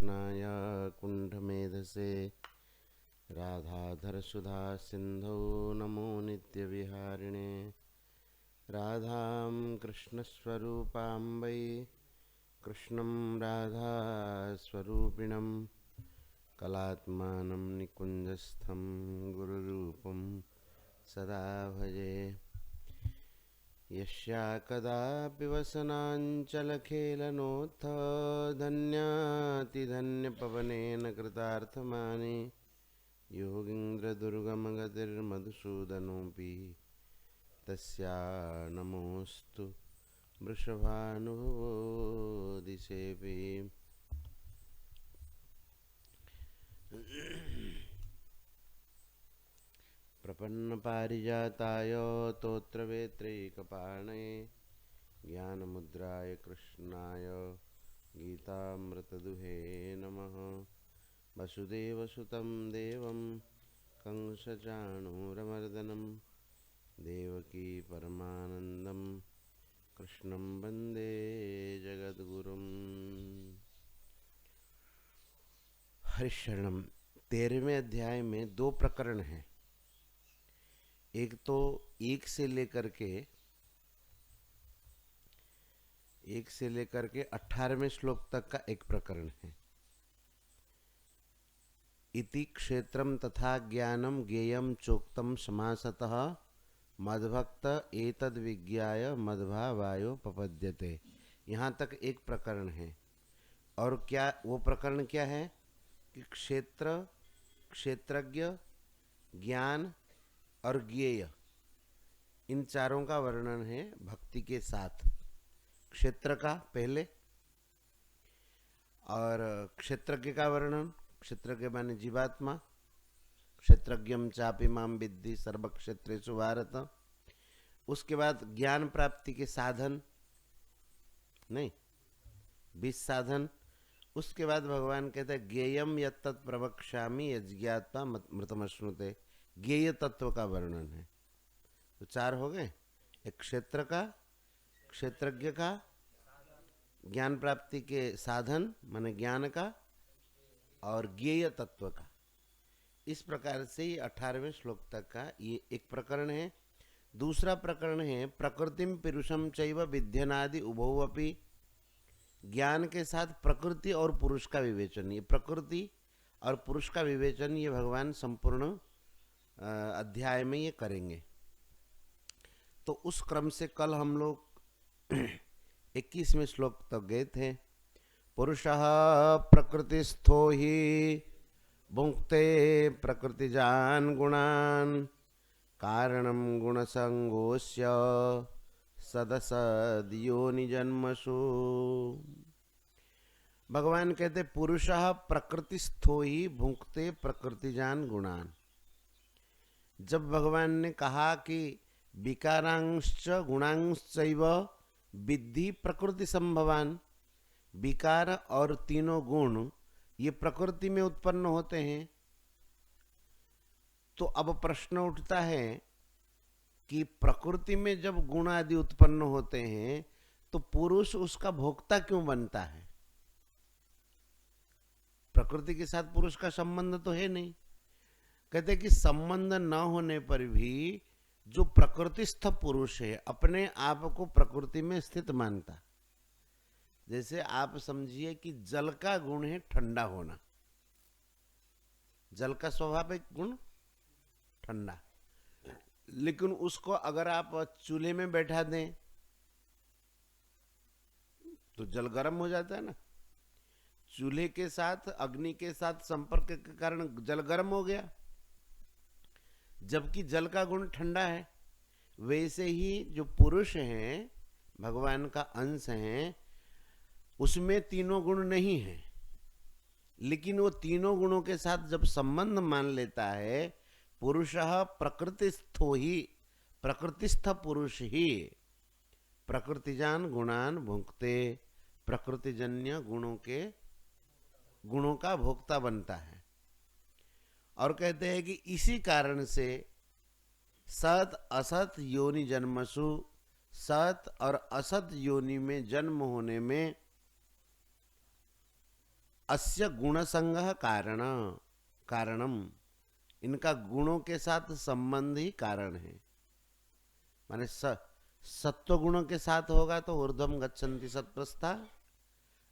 कृष्णाय कुण्ठमेधसे राधाधर सुधा सिंधौ नमो नित्यविहारिणे राधां कृष्णस्वरूपां वै कृष्णं राधास्वरूपिणं कलात्मानं निकुञ्जस्थं गुरुरूपं सदा भजे। यस्या कदापि वसनाञ्चलखेलनोत्थ धन्यातिधन्यपवनेन कृतार्थमानि योगीन्द्रदुर्गमगतिर्मधुसूदनोऽपि तस्या नमोऽस्तु वृषभानुभवो दिशेऽपि। प्रपन्नपारिजाताय तोत्रवेत्रैकपाणये ज्ञानमुद्राय कृष्णाय गीतामृतदुहे नमः। वसुदेवसुतं देवं कंसचाणूरमर्दनं देवकी परमानन्दं कृष्णं वन्दे जगद्गुरुम्। हरिशरणम। 13वें अध्याय में 2 प्रकरण हैं। एक तो 1 से लेकर के 18वें श्लोक तक का एक प्रकरण है। इति क्षेत्रम तथा ज्ञानम ज्ञेयम चोक्तम समासतः मद्भक्त एतद् विज्ञाय मद्भावायो पपद्यते। यहाँ तक एक प्रकरण है। और क्या वो प्रकरण क्या है कि क्षेत्र, क्षेत्रज्ञ, ज्ञान और ज्ञेय, इन चारों का वर्णन है भक्ति के साथ। क्षेत्र का पहले और क्षेत्रज्ञ का वर्णन, क्षेत्रज्ञ माने जीवात्मा, क्षेत्रज्ञम चापि माम विद्धि सर्वक्षेत्रेषु भारत। उसके बाद ज्ञान प्राप्ति के साधन, नहीं 20 साधन। उसके बाद भगवान कहते हैं ज्ञेयम यत्तत् प्रवक्ष्यामि यज्ञात्मा मृतमश्नुते। ज्ञेय तत्व का वर्णन है। तो 4 हो गए। एक क्षेत्र का, क्षेत्रज्ञ का, ज्ञान प्राप्ति के साधन माने ज्ञान का, और ज्ञेय तत्व का। इस प्रकार से 18वें श्लोक तक का ये एक प्रकरण है। दूसरा प्रकरण है प्रकृतिम पुरुषम चैव विध्यनादि उभौ अपि। ज्ञान के साथ प्रकृति और पुरुष का विवेचन। ये प्रकृति और पुरुष का विवेचन ये भगवान संपूर्ण अध्याय में ये करेंगे। तो उस क्रम से कल हम लोग 21वें श्लोक तक गए थे। पुरुषः प्रकृतिस्थो हि भुङ्क्ते प्रकृतिजान् गुणान् कारणं गुणसङ्गोऽस्य सदसद्योनिजन्मसु। भगवान कहते पुरुषः प्रकृतिस्थो ही भुङ्क्ते प्रकृतिजान् गुणान्। जब भगवान ने कहा कि विकारांश्च गुणांश्चैव विद्धि प्रकृति संभवान, विकार और तीनों गुण ये प्रकृति में उत्पन्न होते हैं, तो अब प्रश्न उठता है कि प्रकृति में जब गुण आदि उत्पन्न होते हैं तो पुरुष उसका भोक्ता क्यों बनता है? प्रकृति के साथ पुरुष का संबंध तो है नहीं। कहते कि संबंध न होने पर भी जो प्रकृतिस्थ पुरुष है अपने आप को प्रकृति में स्थित मानता। जैसे आप समझिए कि जल का गुण है ठंडा होना। जल का स्वाभाविक गुण ठंडा, लेकिन उसको अगर आप चूल्हे में बैठा दें तो जल गर्म हो जाता है ना। चूल्हे के साथ, अग्नि के साथ संपर्क के कारण जल गर्म हो गया, जबकि जल का गुण ठंडा है। वैसे ही जो पुरुष हैं, भगवान का अंश हैं, उसमें तीनों गुण नहीं है, लेकिन वो तीनों गुणों के साथ जब संबंध मान लेता है, पुरुषः प्रकृतिस्थो ही, प्रकृतिस्थ पुरुष ही प्रकृतिजान गुणान भुंक्ते, प्रकृतिजन्य गुणों का भोक्ता बनता है। और कहते हैं कि इसी कारण से सत असत योनि जन्मसु, सत और असत योनि में जन्म होने में अस्य गुण संगह कारणम, इनका गुणों के साथ संबंध ही कारण है। माने सत्व गुणों के साथ होगा तो ऊर्ध्वम गच्छन्ति सत्वस्था,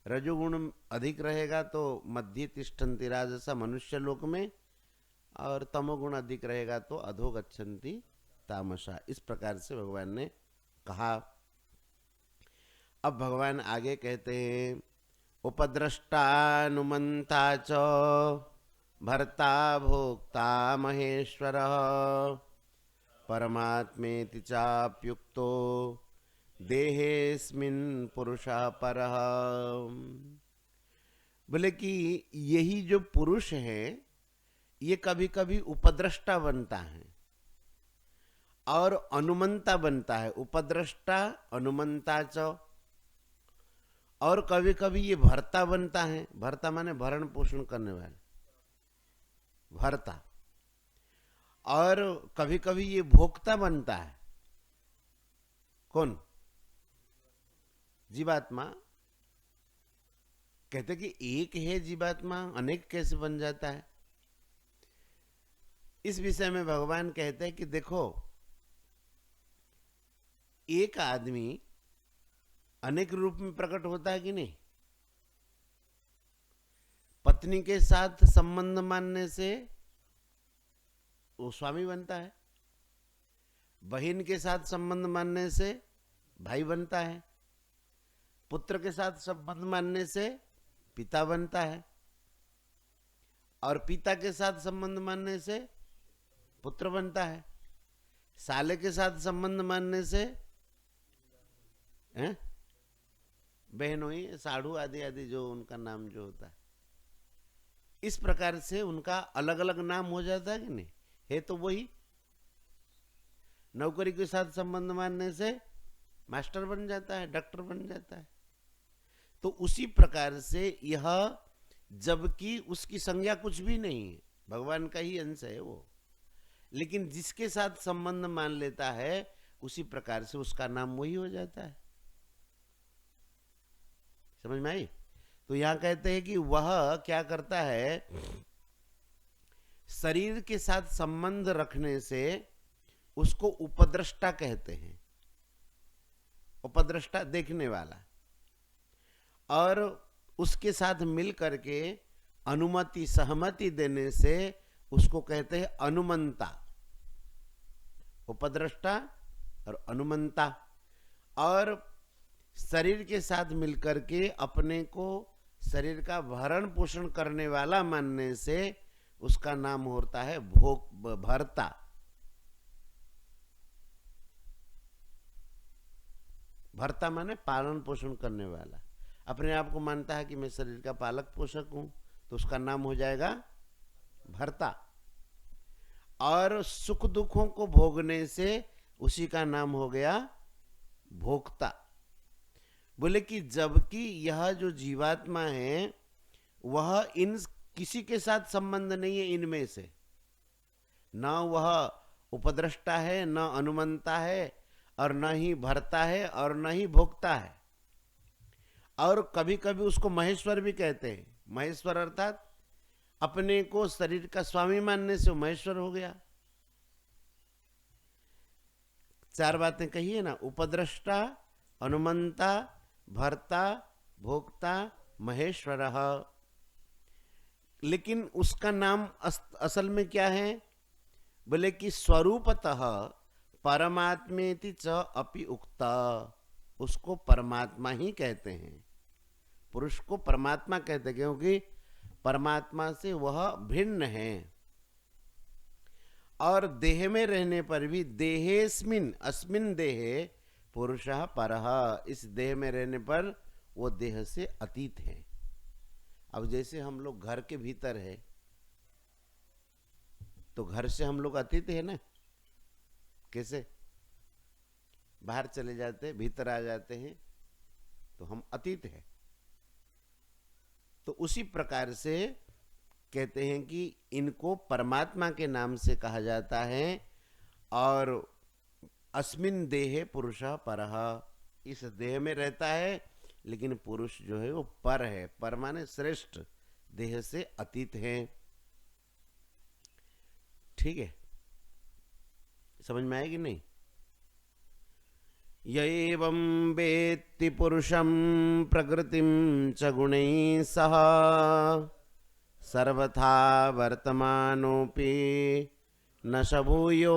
रजोगुण अधिक रहेगा तो मध्य तिष्ठन्ति राजसा मनुष्य लोक में, और तमोगुण अधिक रहेगा तो अधो गच्छन्ति तामसा। इस प्रकार से भगवान ने कहा। अब भगवान आगे कहते हैं, उपद्रष्टानुमंता च भर्ता भोक्ता महेश्वर परमात्मेति चाप्युक्तो देहेस्मिन् पुरुषः परः। बोले कि यही जो पुरुष है ये कभी कभी उपद्रष्टा बनता है और अनुमंता बनता है। उपद्रष्टा अनुमंता च, और कभी कभी ये भर्ता बनता है। भर्ता माने भरण पोषण करने वाले, भर्ता। और कभी कभी ये भोक्ता बनता है। कौन? जीवात्मा। कहते कि एक है जीवात्मा, अनेक कैसे बन जाता है? इस विषय में भगवान कहते हैं कि देखो, एक आदमी अनेक रूप में प्रकट होता है कि नहीं? पत्नी के साथ संबंध मानने से वो स्वामी बनता है, बहन के साथ संबंध मानने से भाई बनता है, पुत्र के साथ संबंध मानने से पिता बनता है, और पिता के साथ संबंध मानने से पुत्र बनता है, साले के साथ संबंध मानने से बहन हुई, साढ़ू आदि आदि जो उनका नाम जो होता है। इस प्रकार से उनका अलग अलग नाम हो जाता है कि नहीं? है तो वही। नौकरी के साथ संबंध मानने से मास्टर बन जाता है, डॉक्टर बन जाता है। तो उसी प्रकार से यह, जबकि उसकी संज्ञा कुछ भी नहीं है, भगवान का ही अंश है वो, लेकिन जिसके साथ संबंध मान लेता है उसी प्रकार से उसका नाम वही हो जाता है। समझ में आई? तो यहां कहते हैं कि वह क्या करता है, शरीर के साथ संबंध रखने से उसको उपद्रष्टा कहते हैं। उपद्रष्टा देखने वाला, और उसके साथ मिल करके अनुमति सहमति देने से उसको कहते हैं अनुमंता। उपद्रष्टा और अनुमंता। और शरीर के साथ मिलकर के अपने को शरीर का भरण पोषण करने वाला मानने से उसका नाम होता है भर्ता। भर्ता माने पालन पोषण करने वाला। अपने आप को मानता है कि मैं शरीर का पालक पोषक हूं, तो उसका नाम हो जाएगा भर्ता। और सुख दुखों को भोगने से उसी का नाम हो गया भोक्ता। बोले कि जबकि यह जो जीवात्मा है वह इन किसी के साथ संबंध नहीं है इनमें से, न वह उपद्रष्टा है, न अनुमंता है, और न ही भर्ता है, और न ही भोक्ता है। और कभी कभी उसको महेश्वर भी कहते हैं। महेश्वर अर्थात अपने को शरीर का स्वामी मानने से महेश्वर हो गया। चार बातें कही है ना, उपद्रष्टा, अनुमंता, भर्ता, भोक्ता, महेश्वर। लेकिन उसका नाम असल में क्या है? बोले कि स्वरूपतः परमात्मेति च अपि उक्ता, उसको परमात्मा ही कहते हैं। पुरुष को परमात्मा कहते हैं क्योंकि परमात्मा से वह भिन्न है। और देह में रहने पर भी देहेस्मिन अस्मिन देहे पुरुषः परः, इस देह में रहने पर वो देह से अतीत है। अब जैसे हम लोग घर के भीतर है तो घर से हम लोग अतीत है ना। कैसे? बाहर चले जाते, भीतर आ जाते हैं तो हम अतीत है। तो उसी प्रकार से कहते हैं कि इनको परमात्मा के नाम से कहा जाता है। और अस्मिन देहे पुरुषः परः, इस देह में रहता है लेकिन पुरुष जो है वो पर है। पर माने श्रेष्ठ, देह से अतीत हैं। ठीक है, समझ में आएगी नहीं? य एवं वेत्ति पुरुषं प्रकृतिं च गुणैः सह सर्वथा वर्तमानोऽपि न स भूयोऽभिजायते।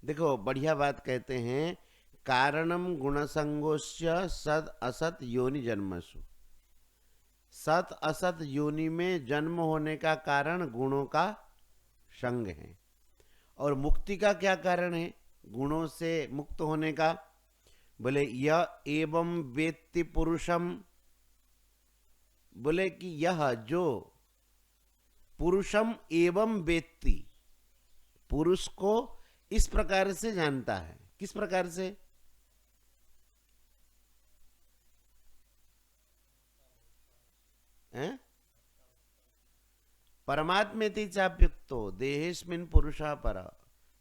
देखो बढ़िया बात कहते हैं, कारणम गुणसंगोस्य सद असत योनि जन्मसु। सत असत योनि में जन्म होने का कारण गुणों का संग है। और मुक्ति का क्या कारण है गुणों से मुक्त होने का? बोले यह एवं वेत्ति पुरुषम, बोले कि यह जो पुरुषम एवं वेत्ति, पुरुष को इस प्रकार से जानता है। किस प्रकार से? परमात्मेति चाप्युक्तो देहेस्मिन् पुरुषः पर।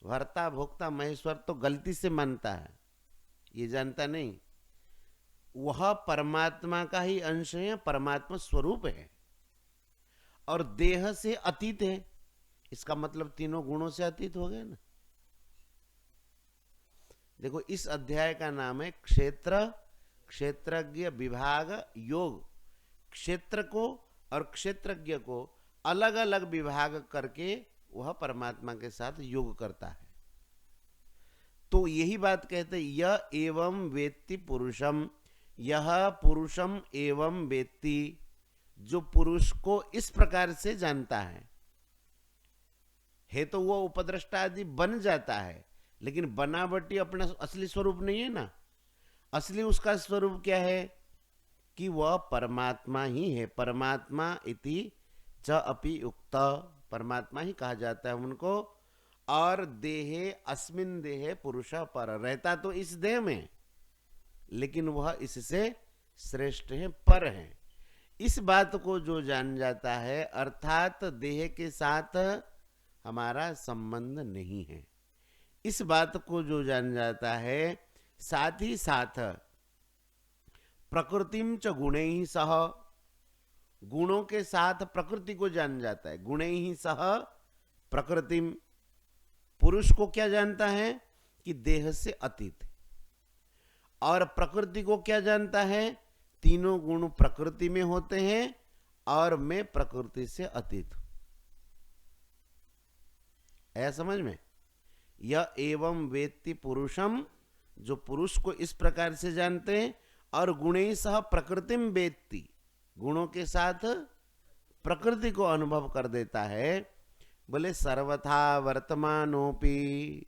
भर्ता भोक्ता महेश्वर तो गलती से मानता है, ये जानता नहीं। वह परमात्मा का ही अंश है, परमात्मा स्वरूप है और देह से अतीत है। इसका मतलब तीनों गुणों से अतीत हो गए ना। देखो इस अध्याय का नाम है क्षेत्र क्षेत्रज्ञ विभाग योग। क्षेत्र को और क्षेत्रज्ञ को अलग अलग विभाग करके वह परमात्मा के साथ योग करता है। तो यही बात कहते हैं, यह एवं वेत्ति पुरुषम, यह पुरुषम एवं वेत्ति, जो पुरुष को इस प्रकार से जानता है तो वो उपद्रष्टा आदि बन जाता है, लेकिन बनावटी अपना असली स्वरूप नहीं है ना। असली उसका स्वरूप क्या है कि वह परमात्मा ही है। परमात्मा इति च अपि उक्त, परमात्मा ही कहा जाता है उनको। और देहे अस्मिन देहे पुरुष पर, रहता तो इस देह में लेकिन वह इससे श्रेष्ठ है, पर है। इस बात को जो जान जाता है, अर्थात देह के साथ हमारा संबंध नहीं है, इस बात को जो जान जाता है, साथ ही साथ प्रकृतिम च गुणैः सह, गुणों के साथ प्रकृति को जान जाता है। गुणैः सह प्रकृतिम, पुरुष को क्या जानता है कि देह से अतीत है। और प्रकृति को क्या जानता है? तीनों गुण प्रकृति में होते हैं और मैं प्रकृति से अतीत हूं। ऐसा समझ में? यह एवं वेत्ति पुरुषम, जो पुरुष को इस प्रकार से जानते हैं। और गुणैः सह प्रकृतिम वेत्ति, गुणों के साथ प्रकृति को अनुभव कर देता है। बोले सर्वथा वर्तमानोपि,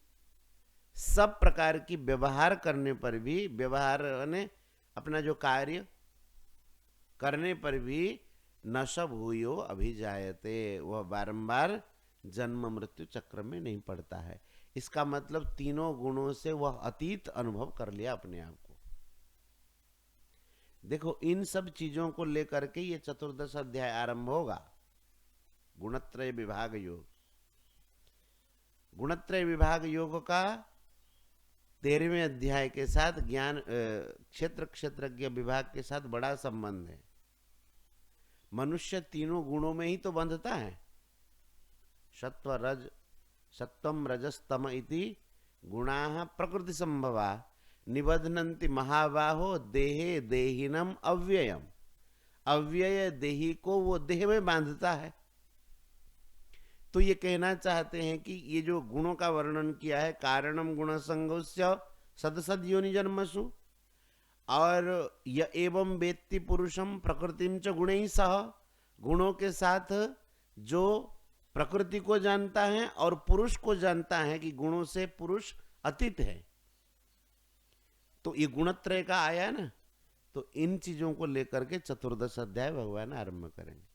सब प्रकार की व्यवहार करने पर भी, व्यवहार ने अपना जो कार्य करने पर भी, न स भूयो अभिजायते, वह बारंबार जन्म मृत्यु चक्र में नहीं पड़ता है। इसका मतलब तीनों गुणों से वह अतीत अनुभव कर लिया अपने आप को। देखो इन सब चीजों को लेकर के ये चतुर्दश अध्याय आरंभ होगा, गुणत्रय विभाग योग। गुणत्रय विभाग योग का 13वें अध्याय के साथ ज्ञान क्षेत्र क्षेत्रज्ञ विभाग के साथ बड़ा संबंध है। मनुष्य तीनों गुणों में ही तो बंधता है। सत्व रज, सत्वम रजस्तम इति गुणाः प्रकृति संभवा निबध्नन्ति महाबाहो देहे देहिनम अव्ययम। अव्यय देही को वो देह में बांधता है। तो ये कहना चाहते हैं कि ये जो गुणों का वर्णन किया है, कारणम गुण संगोस्य सदसद योनि जन्मसु, और य एवं वेत्ति पुरुषम प्रकृतिम च गुणैः सह, गुणों के साथ जो प्रकृति को जानता है और पुरुष को जानता है कि गुणों से पुरुष अतीत है। तो ये गुणत्रय का आया ना। तो इन चीजों को लेकर के चतुर्दश अध्याय भगवान आरंभ करेंगे।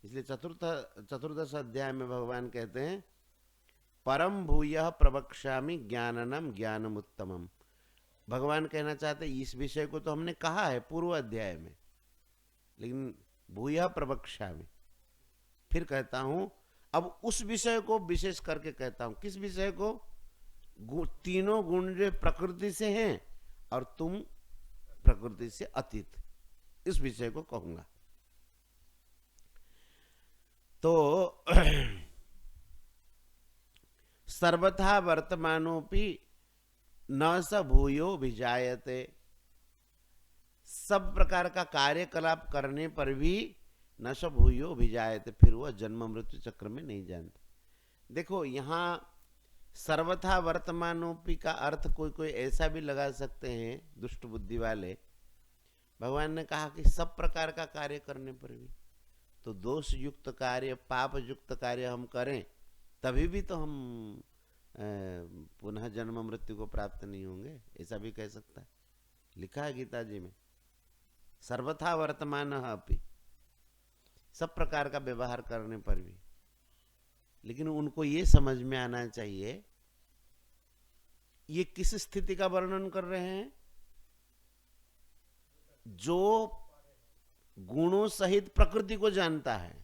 इसलिए चतुर्दश अध्याय में भगवान कहते हैं, परम भूयः प्रवक्ष्यामि ज्ञाननम ज्ञानमुत्तमम। भगवान कहना चाहते हैं, इस विषय को तो हमने कहा है पूर्व अध्याय में, लेकिन भूयः प्रवक्ष्यामि, फिर कहता हूं अब उस विषय को विशेष करके कहता हूं। किस विषय को? तीनों गुण जो प्रकृति से हैं और तुम प्रकृति से अतीत। इस विषय को कहूंगा। तो सर्वथा वर्तमानोपि न स भूयो विजायते, सब प्रकार का कार्यकलाप करने पर भी न स भूयो विजायते, फिर वह जन्म मृत्यु चक्र में नहीं जानता। देखो यहां सर्वथा वर्तमानोपि का अर्थ कोई कोई ऐसा भी लगा सकते हैं दुष्ट बुद्धि वाले। भगवान ने कहा कि सब प्रकार का कार्य करने पर भी, तो दोष युक्त कार्य पाप युक्त कार्य हम करें तभी भी तो हम पुनः जन्म मृत्यु को प्राप्त नहीं होंगे, ऐसा भी कह सकता है। लिखा है गीता जी में, सर्वथा वर्तमान अपि, सब प्रकार का व्यवहार करने पर भी। लेकिन उनको ये समझ में आना चाहिए ये किस स्थिति का वर्णन कर रहे हैं, जो गुणों सहित प्रकृति को जानता है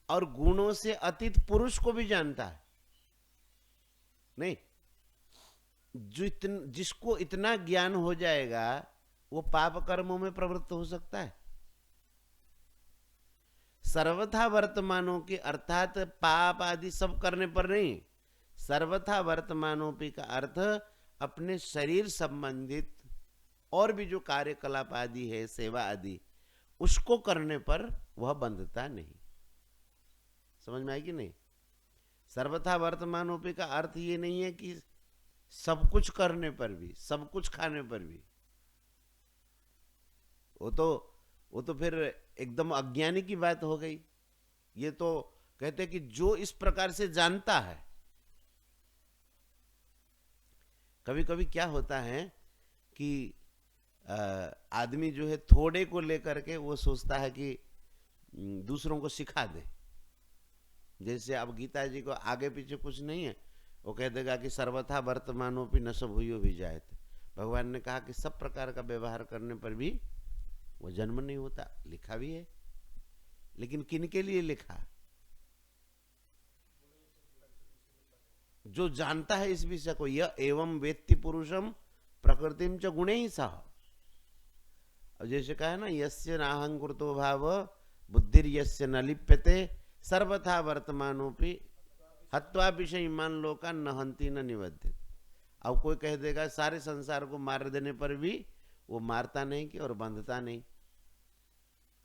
और गुणों से अतीत पुरुष को भी जानता है। नहीं, जिसको इतना ज्ञान हो जाएगा वो पाप कर्मों में प्रवृत्त हो सकता है। सर्वथा वर्तमानों के अर्थात पाप आदि सब करने पर नहीं, सर्वथा वर्तमानोपि का अर्थ अपने शरीर संबंधित और भी जो कार्यकलाप आदि है, सेवा आदि, उसको करने पर वह बंधता नहीं। समझ में आएगी नहीं? सर्वथा वर्तमानोपि का अर्थ ये नहीं है कि सब कुछ करने पर भी, सब कुछ खाने पर भी। वो तो फिर एकदम अज्ञानी की बात हो गई। ये तो कहते कि जो इस प्रकार से जानता है। कभी कभी क्या होता है कि आदमी जो है थोड़े को लेकर के वो सोचता है कि दूसरों को सिखा दे। जैसे अब गीता जी को आगे पीछे कुछ नहीं है, वो कह देगा कि सर्वथा वर्तमानोपि न स भूयो विजायते। भगवान ने कहा कि सब प्रकार का व्यवहार करने पर भी वो जन्म नहीं होता, लिखा भी है। लेकिन किन के लिए लिखा? जो जानता है इस विषय को। यह एवं वेत्ति पुरुषम प्रकृतिम च गुणे ही सह। और जैसे कहा है ना, यस्य नाहंकृतो भाव बुद्धिर यस्य न लिप्यते सर्वथा वर्तमानोपि हत्वा विषयमान लोका न हंति न निबध्यते। अब कोई कह देगा सारे संसार को मार देने पर भी वो मारता नहीं कि और बंधता नहीं,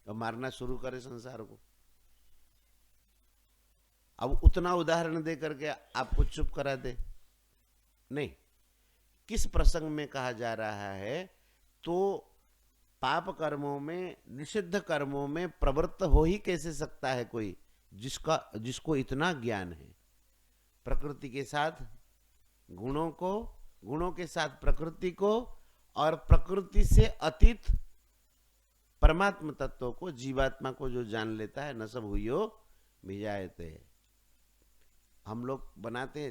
और मारना शुरू करे संसार को। अब उतना उदाहरण दे करके आपको चुप करा दे? नहीं। किस प्रसंग में कहा जा रहा है? तो पाप कर्मों में, निषिद्ध कर्मों में प्रवृत्त हो ही कैसे सकता है कोई जिसको इतना ज्ञान है। प्रकृति के साथ गुणों को, गुणों के साथ प्रकृति को, और प्रकृति से अतीत परमात्म तत्व को, जीवात्मा को जो जान लेता है, न स भूयो विजायते। हम लोग बनाते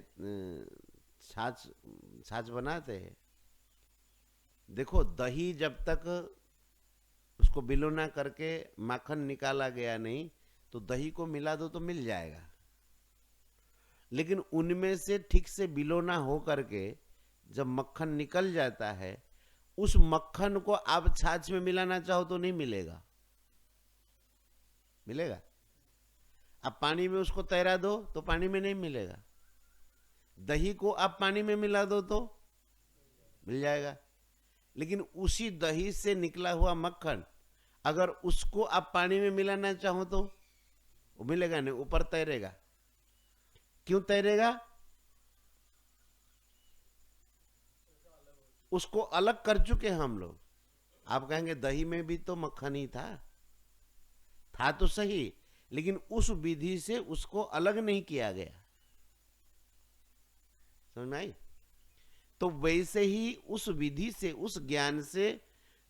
छाछ बनाते हैं। देखो दही जब तक उसको बिलोना करके माखन निकाला गया नहीं, तो दही को मिला दो तो मिल जाएगा। लेकिन उनमें से ठीक से बिलोना हो करके जब मक्खन निकल जाता है, उस मक्खन को आप छाछ में मिलाना चाहो तो नहीं मिलेगा। मिलेगा? आप पानी में उसको तैरा दो तो पानी में नहीं मिलेगा। दही को आप पानी में मिला दो तो मिल जाएगा। लेकिन उसी दही से निकला हुआ मक्खन अगर उसको आप पानी में मिलाना चाहो तो वो मिलेगा नहीं, ऊपर तैरेगा। क्यों तैरेगा? उसको अलग कर चुके हम लोग। आप कहेंगे दही में भी तो मक्खन ही था तो सही, लेकिन उस विधि से उसको अलग नहीं किया गया। समझ में आई? तो वैसे ही उस विधि से, उस ज्ञान से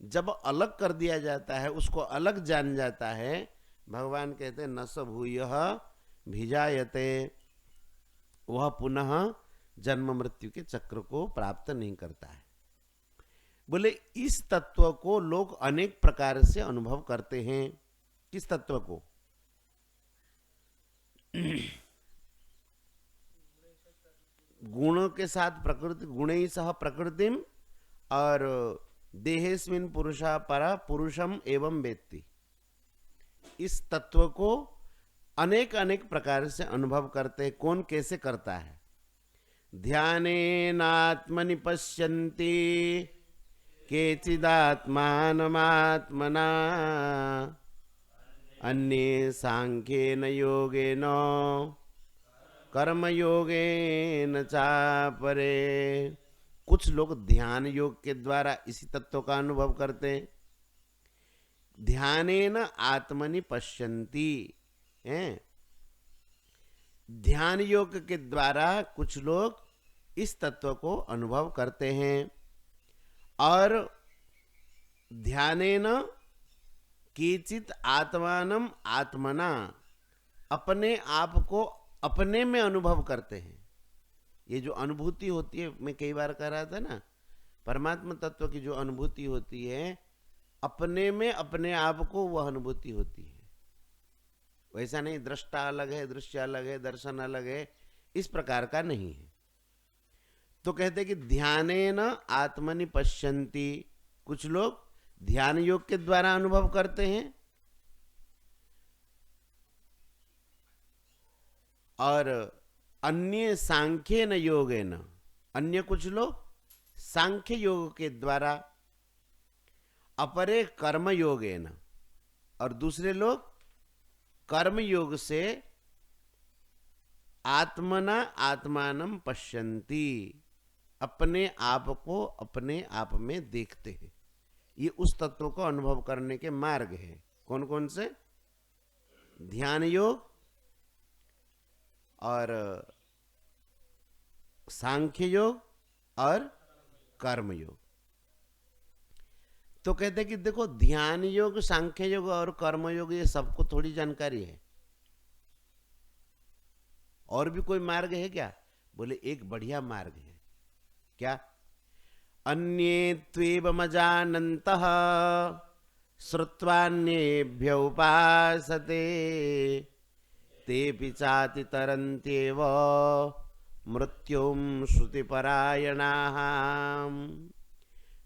जब अलग कर दिया जाता है, उसको अलग जान जाता है, भगवान कहते हैं न स भूयः भिजायते, वह पुनः जन्म मृत्यु के चक्र को प्राप्त नहीं करता है। बोले इस तत्व को लोग अनेक प्रकार से अनुभव करते हैं। किस तत्व को? गुणों के साथ प्रकृति, गुणे ही सह प्रकृतिम, और देहेस्मिन पुरुषा परा पुरुषम एवं वेत्ति। इस तत्व को अनेक अनेक प्रकार से अनुभव करते हैं। कौन कैसे करता है? ध्यानेनात्मनि पश्यन्ति केचिदात्मानमात्मना अन्ये सांख्येन योगेन कर्मयोगेन चापरे। कुछ लोग ध्यान योग के द्वारा इसी तत्व का अनुभव करते हैं। ध्यानेन आत्मनि पश्यन्ति, ध्यान योग के द्वारा कुछ लोग इस तत्व को अनुभव करते हैं। और ध्यानेन केचित आत्मानम आत्मना, अपने आप को अपने में अनुभव करते हैं। ये जो अनुभूति होती है, मैं कई बार कह रहा था ना, परमात्मा तत्व की जो अनुभूति होती है, अपने में अपने आप को वह अनुभूति होती है। वैसा नहीं दृष्टा अलग है, दृश्य अलग है, दर्शन अलग है, इस प्रकार का नहीं है। तो कहते कि ध्यानेन आत्मनि पश्यन्ति, कुछ लोग ध्यान योग के द्वारा अनुभव करते हैं। और अन्य सांख्येन योगेन, अन्य कुछ लोग सांख्य योग के द्वारा, अपरे कर्म योगेन, और दूसरे लोग कर्म योग से आत्मना आत्मानम पश्यन्ति, अपने आप को अपने आप में देखते हैं। ये उस तत्व को अनुभव करने के मार्ग हैं। कौन कौन से? ध्यान योग और सांख्य योग और कर्म योग। तो कहते कि देखो, ध्यान योग, सांख्य योग और कर्म योग ये सबको थोड़ी जानकारी है। और भी कोई मार्ग है क्या? बोले एक बढ़िया मार्ग है। क्या? अन्ये त्वेवमजानन्तः श्रुत्वान्येभ्य उपासते तेऽपि चाति तरन्त्येव मृत्युं श्रुतिपरायणाः।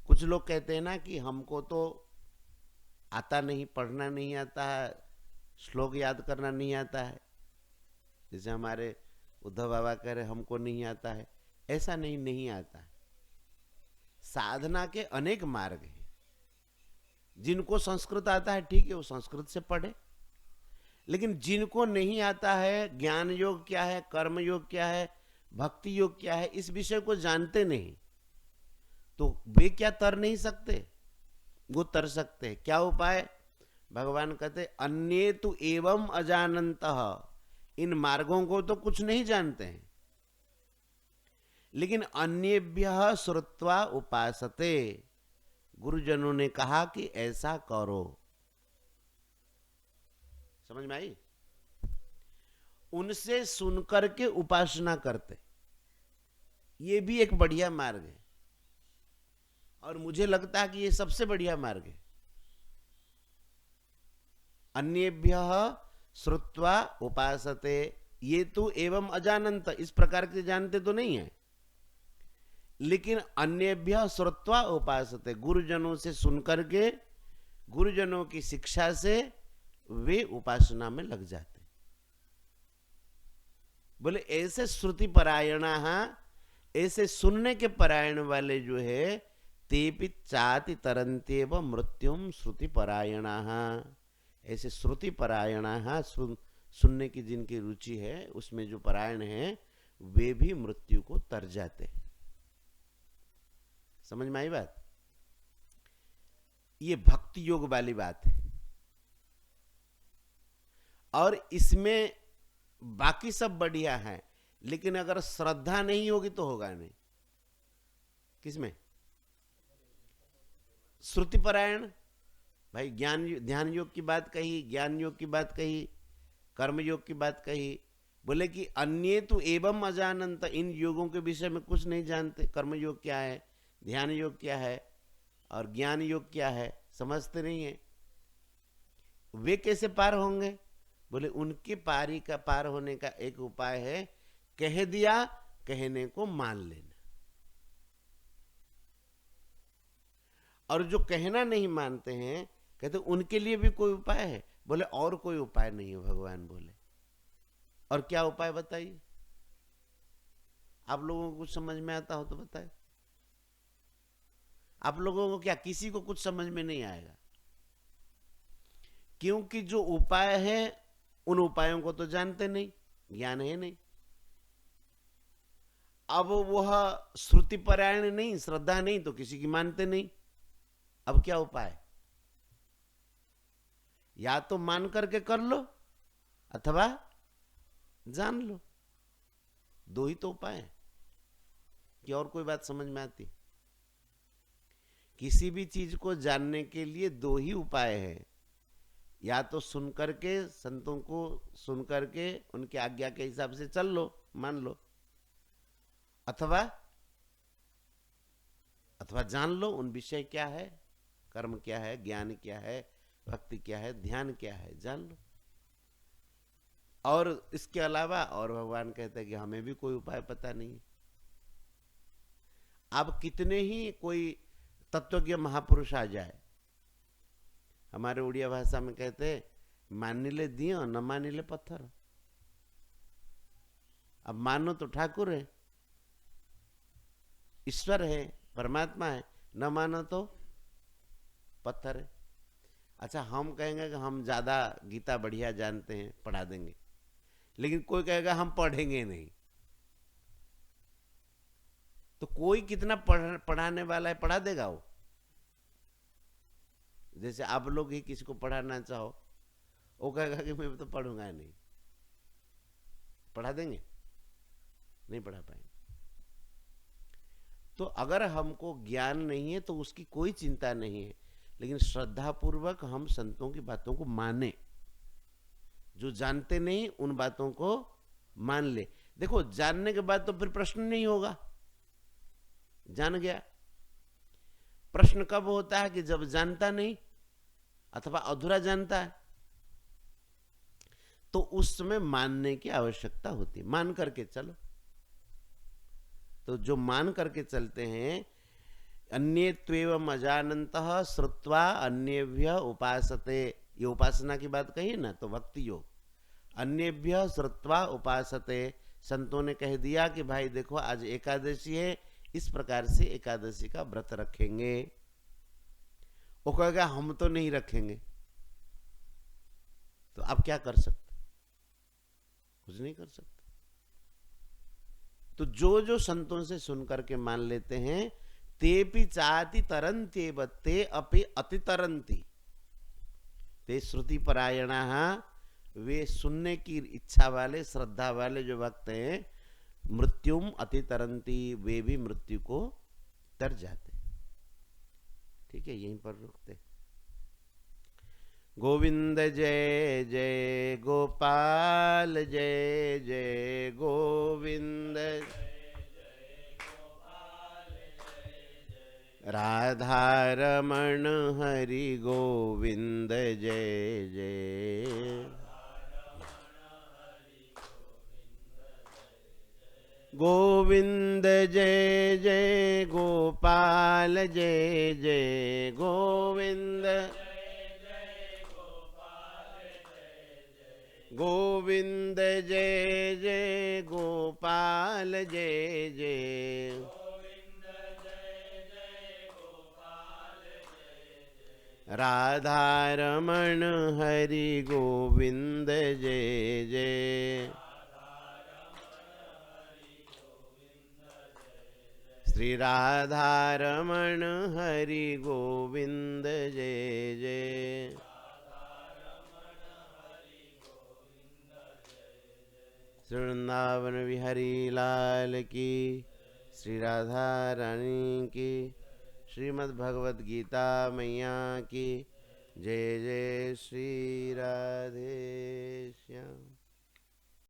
कुछ लोग कहते हैं ना कि हमको तो आता नहीं, पढ़ना नहीं आता है, श्लोक याद करना नहीं आता है। जैसे हमारे उद्धव बाबा कह रहे हमको नहीं आता है। ऐसा नहीं, नहीं आता है। साधना के अनेक मार्ग हैं। जिनको संस्कृत आता है ठीक है, वो संस्कृत से पढ़े। लेकिन जिनको नहीं आता है, ज्ञान योग क्या है, कर्म योग क्या है, भक्ति योग क्या है, इस विषय को जानते नहीं, तो वे क्या तर नहीं सकते? वो तर सकते हैं। क्या उपाय? भगवान कहते अन्ये तु एवं अजानन्तः, इन मार्गों को तो कुछ नहीं जानते हैं, लेकिन अन्येभ्यः श्रुत्वा उपासते, गुरुजनों ने कहा कि ऐसा करो। समझ में आई? उनसे सुनकर के उपासना करते, ये भी एक बढ़िया मार्ग है। और मुझे लगता है कि ये सबसे बढ़िया मार्ग है। अन्येभ्यः श्रुत्वा उपासते, ये तो एवं अजानंत, इस प्रकार के जानते तो नहीं है, लेकिन अन्येभ्यः श्रुत्वा उपासते, गुरुजनों से सुनकर के, गुरुजनों की शिक्षा से वे उपासना में लग जाते। बोले ऐसे श्रुति परायणा, ऐसे सुनने के परायण वाले जो है, तेपि चाति तरन्त्येव मृत्युम श्रुति परायणा, ऐसे श्रुति परायणा, सुनने की जिनकी रुचि है, उसमें जो परायण है, वे भी मृत्यु को तर जाते। समझ में आई बात? ये भक्ति योग वाली बात है। और इसमें बाकी सब बढ़िया है, लेकिन अगर श्रद्धा नहीं होगी तो होगा नहीं। किसमें? श्रुति परायण। भाई ध्यान योग की बात कही, ज्ञान योग की बात कही, कर्म योग की बात कही। बोले कि अन्य तो एवं अजानंत, इन योगों के विषय में कुछ नहीं जानते। कर्म योग क्या है, ध्यान योग क्या है और ज्ञान योग क्या है, समझते नहीं है। वे कैसे पार होंगे? बोले उनके पार होने का एक उपाय है, कह दिया, कहने को मान लेना। और जो कहना नहीं मानते हैं, कहते उनके लिए भी कोई उपाय है? बोले और कोई उपाय नहीं है। भगवान बोले और क्या उपाय बताइए? आप लोगों को कुछ समझ में आता हो तो बताए। आप लोगों को क्या, किसी को कुछ समझ में नहीं आएगा, क्योंकि जो उपाय है उन उपायों को तो जानते नहीं, ज्ञान है नहीं। अब वह श्रुति परायण नहीं, श्रद्धा नहीं, तो किसी की मानते नहीं। अब क्या उपाय? या तो मान करके कर लो अथवा जान लो, दो ही तो उपाय है। कि और कोई बात समझ में आती? किसी भी चीज को जानने के लिए दो ही उपाय है। या तो सुन करके, संतों को सुन करके उनकी आज्ञा के हिसाब से चल लो, मान लो, अथवा जान लो उन विषय क्या है, कर्म क्या है, ज्ञान क्या है, भक्ति क्या है, ध्यान क्या है, जान लो। और इसके अलावा और भगवान कहते हैं कि हमें भी कोई उपाय पता नहीं है। अब कितने ही कोई तत्वज्ञ महापुरुष आ जाए, हमारे उड़िया भाषा में कहते मानिले दियो न मानिले पत्थर। अब मानो तो ठाकुर है, ईश्वर है, परमात्मा है, न मानो तो पत्थर है। अच्छा, हम कहेंगे कि हम ज्यादा गीता बढ़िया जानते हैं, पढ़ा देंगे, लेकिन कोई कहेगा हम पढ़ेंगे नहीं। तो कोई कितना पढ़ाने वाला है, पढ़ा देगा वो? जैसे आप लोग ही किसी को पढ़ाना चाहो, वो कहेगा कि मैं तो पढ़ूंगा नहीं, पढ़ा देंगे? नहीं पढ़ा पाएंगे। तो अगर हमको ज्ञान नहीं है तो उसकी कोई चिंता नहीं है, लेकिन श्रद्धा पूर्वक हम संतों की बातों को माने। जो जानते नहीं उन बातों को मान ले। देखो, जानने के बाद तो फिर प्रश्न नहीं होगा, जान गया। प्रश्न कब होता है? कि जब जानता नहीं अथवा अधूरा जानता है, तो उस समय मानने की आवश्यकता होती है। मान करके चलो। तो जो मान करके चलते हैं, अन्ये त्वेवम अजानन्तः श्रुत्वा अन्येभ्य उपासते, ये उपासना की बात कही ना, तो भक्ति योग। अन्येभ्य श्रुत्वा उपासते, संतों ने कह दिया कि भाई देखो आज एकादशी है, इस प्रकार से एकादशी का व्रत रखेंगे। वो कहेगा हम तो नहीं रखेंगे, तो आप क्या कर सकते? कुछ नहीं कर सकते। तो जो जो संतों से सुन करके मान लेते हैं, तेपि चाति तरन्ते बत्ते अपि अति तरन्ति, ते श्रुति परायणा, वे सुनने की इच्छा वाले, श्रद्धा वाले जो भक्त हैं, मृत्युम अति तरन्ति, वे भी मृत्यु को तर जाते। ठीक है, यहीं पर रुकते। गोविंद जय जय गोपाल, जय जय गोविंद, राधा रमण हरि गोविंद जय जय, गोविंद जय जय गोपाल, जय जय गोविंद, गोविंद जय जय गोपाल, जय जय, राधा रमण हरि गोविंद जय जय, श्री राधा रमण हरि गोविंद जय जय, वृंदावन बिहारी लाल की, श्री राधा रानी की, श्रीमद् भगवद गीता मैया की जय जय, श्री राधे श्याम।